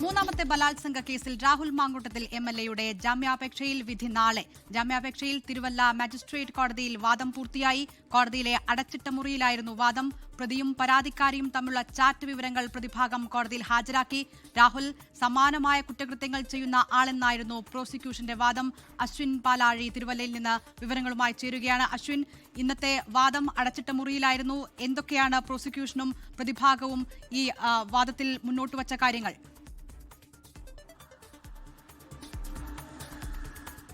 മൂന്നാമത്തെ ബലാത്സംഗ കേസിൽ രാഹുൽ മാങ്കൂട്ടത്തിൽ MLA-യുടെ ജാമ്യാപേക്ഷയിൽ വിധി നാളെ. ജാമ്യാപേക്ഷയിൽ തിരുവല്ല മജിസ്ട്രേറ്റ് കോടതിയിൽ വാദം പൂർത്തിയായി. കോടതിയിലെ അടച്ചിട്ട മുറിയിലായിരുന്നു വാദം. പ്രതിയും പരാതിക്കാരിയും തമ്മിലുള്ള ചാറ്റ് വിവരങ്ങൾ പ്രതിഭാഗം കോടതിയിൽ ഹാജരാക്കി. രാഹുൽ സമാനമായ കുറ്റകൃത്യങ്ങൾ ചെയ്യുന്ന ആളെന്നായിരുന്നു പ്രോസിക്യൂഷന്റെ വാദം. അശ്വിൻ പാലാഴി തിരുവല്ലയിൽ നിന്ന് വിവരങ്ങളുമായി ചേരുകയാണ്. അശ്വിൻ, ഇന്നത്തെ വാദം അടച്ചിട്ട മുറിയിലായിരുന്നു. എന്തൊക്കെയാണ് പ്രോസിക്യൂഷനും പ്രതിഭാഗവും ഈ വാദത്തിൽ മുന്നോട്ട് വച്ച കാര്യങ്ങൾ?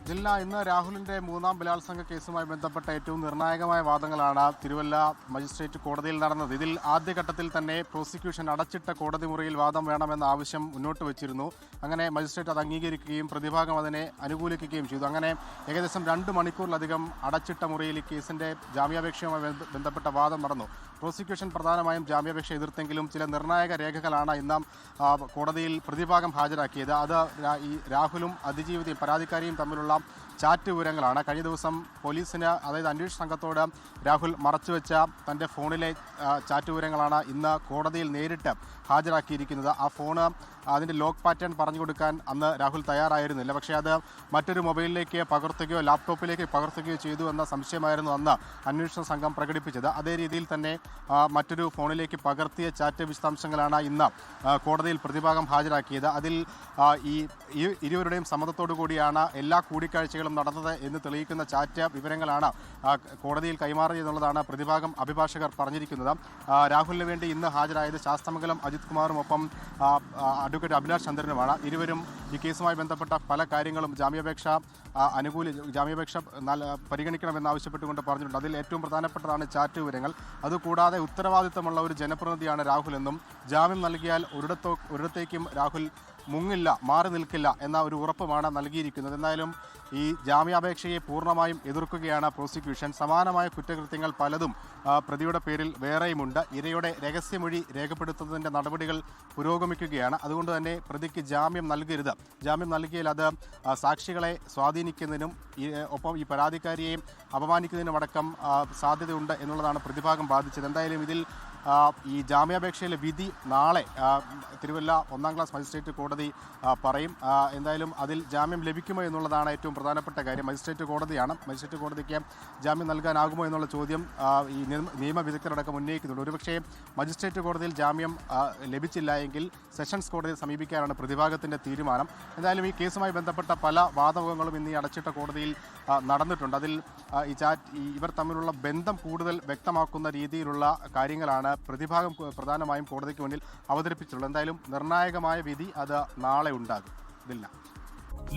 ജില്ല ഇന്ന് രാഹുലിന്റെ മൂന്നാം ബലാത്സംഗ കേസുമായി ബന്ധപ്പെട്ട ഏറ്റവും നിർണായകമായ വാദങ്ങളാണ് തിരുവല്ല മജിസ്ട്രേറ്റ് കോടതിയിൽ നടന്നത്. ഇതിൽ ആദ്യഘട്ടത്തിൽ തന്നെ പ്രോസിക്യൂഷൻ അടച്ചിട്ട കോടതി മുറിയിൽ വാദം വേണമെന്ന ആവശ്യം മുന്നോട്ട് വച്ചിരുന്നു. അങ്ങനെ മജിസ്ട്രേറ്റ് അത് അംഗീകരിക്കുകയും പ്രതിഭാഗം അതിനെ അനുകൂലിക്കുകയും ചെയ്തു. അങ്ങനെ ഏകദേശം 2 മണിക്കൂറിലധികം അടച്ചിട്ട മുറിയിൽ ഈ കേസിന്റെ ജാമ്യാപേക്ഷയുമായി ബന്ധപ്പെട്ട വാദം നടന്നു. പ്രോസിക്യൂഷൻ പ്രധാനമായും ജാമ്യാപേക്ഷ എതിർത്തെങ്കിലും ചില നിർണായക രേഖകളാണ് ഇന്ന് കോടതിയിൽ പ്രതിഭാഗം ഹാജരാക്കിയത്. അത് ഈ രാഹുലും അതിജീവിതയും പരാതിക്കാരിയും തമ്മിലുള്ള ചാറ്റ് വിവരങ്ങളാണ്. കഴിഞ്ഞ ദിവസം പോലീസിന്, അതായത് അന്വേഷണ സംഘത്തോട് രാഹുൽ മറച്ചുവെച്ച തൻ്റെ ഫോണിലെ ചാറ്റ് വിവരങ്ങളാണ് ഇന്ന് കോടതിയിൽ നേരിട്ട് ഹാജരാക്കിയിരിക്കുന്നത്. ആ ഫോണ് അതിൻ്റെ ലോക്ക് പാറ്റേൺ പറഞ്ഞു കൊടുക്കാൻ അന്ന് രാഹുൽ തയ്യാറായിരുന്നില്ല. പക്ഷേ അത് മറ്റൊരു മൊബൈലിലേക്ക് പകർത്തുകയോ ലാപ്ടോപ്പിലേക്ക് പകർത്തുകയോ ചെയ്തു എന്ന സംശയമായിരുന്നു അന്ന് അന്വേഷണ സംഘം പ്രകടിപ്പിച്ചത്. അതേ രീതിയിൽ തന്നെ മറ്റൊരു ഫോണിലേക്ക് പകർത്തിയ ചാറ്റ് വിശദാംശങ്ങളാണ് ഇന്ന് കോടതിയിൽ പ്രതിഭാഗം ഹാജരാക്കിയത്. അതിൽ ഈ ഇരുവരുടെയും സമ്മതത്തോടു കൂടിയാണ് എല്ലാ കൂടിക്കാഴ്ചകളും നടന്നത് എന്ന് തെളിയിക്കുന്ന ചാറ്റ് വിവരങ്ങളാണ് കോടതിയിൽ കൈമാറിയെന്നുള്ളതാണ് പ്രതിഭാഗം അഭിഭാഷകർ പറഞ്ഞിരിക്കുന്നത്. രാഹുലിന് വേണ്ടി ഇന്ന് ഹാജരായത് ശാസ്തമംഗലം അജിത് കുമാറും ഒപ്പം അഡ്വക്കേറ്റ് അഭിലാഷ് ചന്ദ്രനുമാണ്. ഇരുവരും ഈ കേസുമായി ബന്ധപ്പെട്ട പല കാര്യങ്ങളും ജാമ്യാപേക്ഷ പരിഗണിക്കണമെന്നാവശ്യപ്പെട്ടുകൊണ്ട് പറഞ്ഞിട്ടുണ്ട്. അതിൽ ഏറ്റവും പ്രധാനപ്പെട്ടതാണ് ചാറ്റ് വിവരങ്ങൾ. അതുകൂടാതെ ഉത്തരവാദിത്തമുള്ള ഒരു ജനപ്രതിനിധിയാണ് രാഹുലെന്നും ജാമ്യം നൽകിയാൽ ഒരിടത്തേക്കും രാഹുൽ മുങ്ങില്ല, മാറി നിൽക്കില്ല എന്ന ഒരു ഉറപ്പുമാണ് നൽകിയിരിക്കുന്നത്. എന്തായാലും ഈ ജാമ്യാപേക്ഷയെ പൂർണ്ണമായും എതിർക്കുകയാണ് പ്രോസിക്യൂഷൻ. സമാനമായ കുറ്റകൃത്യങ്ങൾ പലതും പ്രതിയുടെ പേരിൽ വേറെയുമുണ്ട്. ഇരയുടെ രഹസ്യമൊഴി രേഖപ്പെടുത്തുന്നതിൻ്റെ നടപടികൾ പുരോഗമിക്കുകയാണ്. അതുകൊണ്ട് തന്നെ പ്രതിക്ക് ജാമ്യം നൽകരുത്. ജാമ്യം നൽകിയാൽ അത് സാക്ഷികളെ സ്വാധീനിക്കുന്നതിനും ഒപ്പം ഈ പരാതിക്കാരിയെ അപമാനിക്കുന്നതിനുമടക്കം സാധ്യതയുണ്ട് എന്നുള്ളതാണ് പ്രതിഭാഗം ബാധിച്ചത്. എന്തായാലും ഇതിൽ ഈ ജാമ്യാപേക്ഷയിലെ വിധി നാളെ തിരുവല്ല 1ാം ക്ലാസ് മജിസ്ട്രേറ്റ് കോടതി പറയും. എന്തായാലും അതിൽ ജാമ്യം ലഭിക്കുമോ എന്നുള്ളതാണ് ഏറ്റവും പ്രധാനപ്പെട്ട കാര്യം. മജിസ്ട്രേറ്റ് കോടതിയാണ്. മജിസ്ട്രേറ്റ് കോടതിക്ക് ജാമ്യം നൽകാനാകുമോ എന്നുള്ള ചോദ്യം ഈ നിയമ വിദഗ്ധരടക്കം ഉന്നയിക്കുന്നുണ്ട്. ഒരുപക്ഷേ മജിസ്ട്രേറ്റ് കോടതിയിൽ ജാമ്യം ലഭിച്ചില്ല എങ്കിൽ സെഷൻസ് കോടതിയെ സമീപിക്കാനാണ് പ്രതിഭാഗത്തിൻ്റെ തീരുമാനം. എന്തായാലും ഈ കേസുമായി ബന്ധപ്പെട്ട പല വാദമുഖങ്ങളും ഇന്ന് ഈ അടച്ചിട്ട കോടതിയിൽ നടന്നിട്ടുണ്ട്. അതിൽ ഇവർ തമ്മിലുള്ള ബന്ധം കൂടുതൽ വ്യക്തമാക്കുന്ന രീതിയിലുള്ള കാര്യങ്ങളാണ് പ്രതിഭാഗം പ്രധാനമായും കോടതിക്ക് മുന്നിൽ അവതരിപ്പിച്ചിട്ടുള്ളത്. എന്തായാലും നിർണായകമായ വിധി അത് നാളെ ഉണ്ടാകും. ഇതില്ല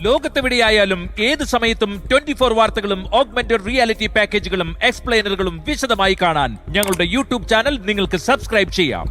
ലോകത്തെവിടെയായാലും ഏത് സമയത്തും 24 വാർത്തകളും ഓഗ്മെന്റഡ് റിയാലിറ്റി പാക്കേജുകളും എക്സ്പ്ലെയിനറുകളും വിശദമായി കാണാൻ ഞങ്ങളുടെ യൂട്യൂബ് ചാനൽ നിങ്ങൾക്ക് സബ്സ്ക്രൈബ് ചെയ്യാം.